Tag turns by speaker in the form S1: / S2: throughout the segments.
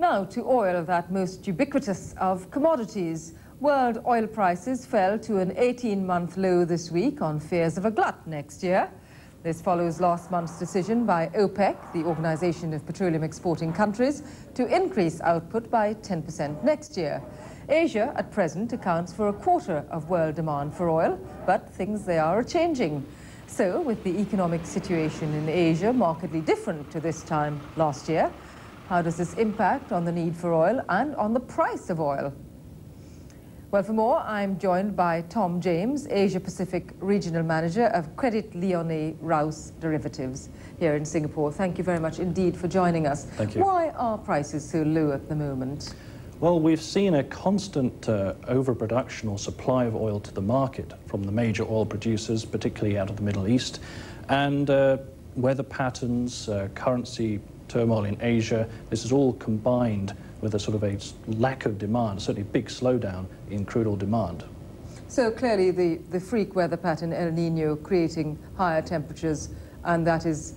S1: Now to oil, that most ubiquitous of commodities. World oil prices fell to an 18-month low this week on fears of a glut next year. This follows last month's decision by OPEC, the Organization of Petroleum Exporting Countries, to increase output by 10% next year. Asia at present accounts for a quarter of world demand for oil, but things there are changing. So, with the economic situation in Asia markedly different to this time last year, how does this impact on the need for oil and on the price of oil? Well, for more, I'm joined by Tom James, Asia-Pacific Regional Manager of Credit Lyonnais Rouse Derivatives here in Singapore. Thank you very much indeed for joining us.
S2: Thank you.
S1: Why are prices so low at the moment?
S2: Well, we've seen a constant overproduction or supply of oil to the market from the major oil producers, particularly out of the Middle East, and weather patterns, currency turmoil in Asia. This is all combined with a sort of a lack of demand, certainly a big slowdown in crude oil demand.
S1: So clearly the freak weather pattern, El Nino, creating higher temperatures, and that is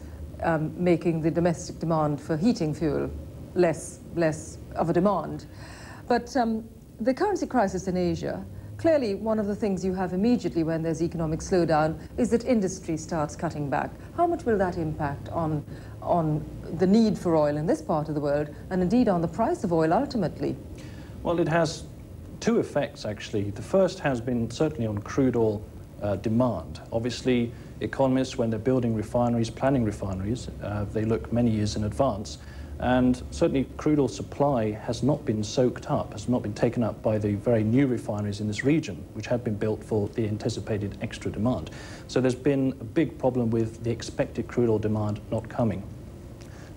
S1: making the domestic demand for heating fuel less of a demand. But the currency crisis in Asia, clearly one of the things you have immediately when there's economic slowdown is that industry starts cutting back. How much will that impact on the need for oil in this part of the world, and indeed on the price of oil ultimately?
S2: Well, it has two effects, actually. The first has been certainly on crude oil demand. Obviously, economists, when they're building refineries, planning refineries, they look many years in advance. And certainly crude oil supply has not been soaked up, has not been taken up by the very new refineries in this region, which have been built for the anticipated extra demand. So there's been a big problem with the expected crude oil demand not coming.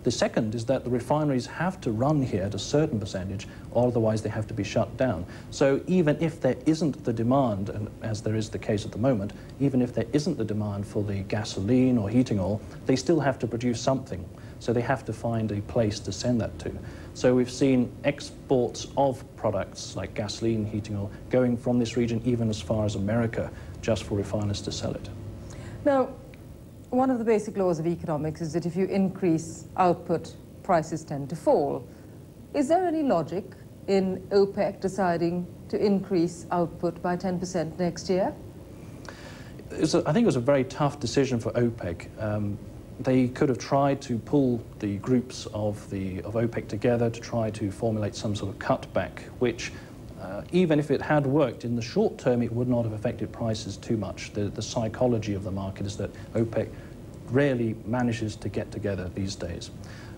S2: The second is that the refineries have to run here at a certain percentage, or otherwise they have to be shut down. So even if there isn't the demand, and as there is the case at the moment, even if there isn't the demand for the gasoline or heating oil, they still have to produce something. So they have to find a place to send that to. So we've seen exports of products like gasoline, heating oil, going from this region even as far as America, just for refiners to sell it.
S1: Now, one of the basic laws of economics is that if you increase output, prices tend to fall. Is there any logic in OPEC deciding to increase output by 10% next year?
S2: I think it was a very tough decision for OPEC. They could have tried to pull the groups of OPEC together to try to formulate some sort of cutback, which, even if it had worked in the short term, it would not have affected prices too much. The psychology of the market is that OPEC rarely manages to get together these days.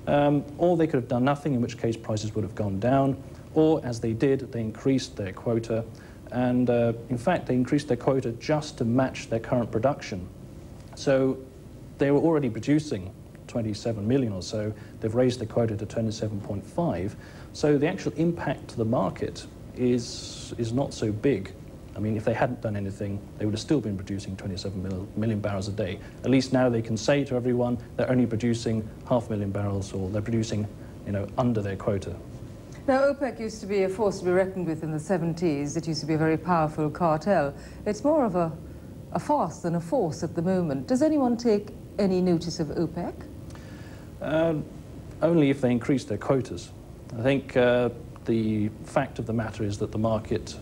S2: Or they could have done nothing, in which case prices would have gone down, or, as they did, they increased their quota, and in fact, they increased their quota just to match their current production. So they were already producing 27 million or so. They've raised the quota to 27.5. So the actual impact to the market is not so big. I mean, if they hadn't done anything, they would have still been producing 27 million barrels a day. At least now they can say to everyone they're only producing 500,000 barrels, or they're producing, under their quota.
S1: Now, OPEC used to be a force to be reckoned with in the 70s. It used to be a very powerful cartel. It's more of a farce than a force at the moment. Does anyone take any notice of OPEC?
S2: Only if they increase their quotas. I think the fact of the matter is that the market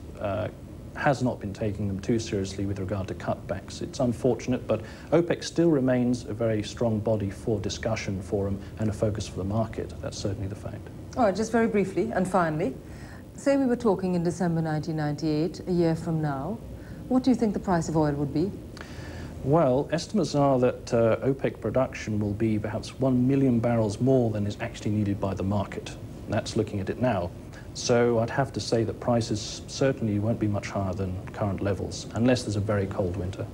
S2: has not been taking them too seriously with regard to cutbacks. It's unfortunate, but OPEC still remains a very strong body for discussion, forum, and a focus for the market. That's certainly the fact.
S1: All right, just very briefly and finally, say we were talking in December 1998, a year from now, what do you think the price of oil would be?
S2: Well, estimates are that OPEC production will be perhaps 1 million barrels more than is actually needed by the market. That's looking at it now. So I'd have to say that prices certainly won't be much higher than current levels, unless there's a very cold winter.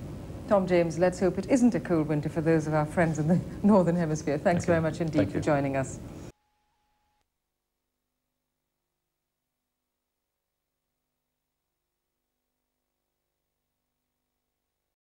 S1: Tom James, let's hope it isn't a cold winter for those of our friends in the Northern Hemisphere. Thanks very much indeed for joining us.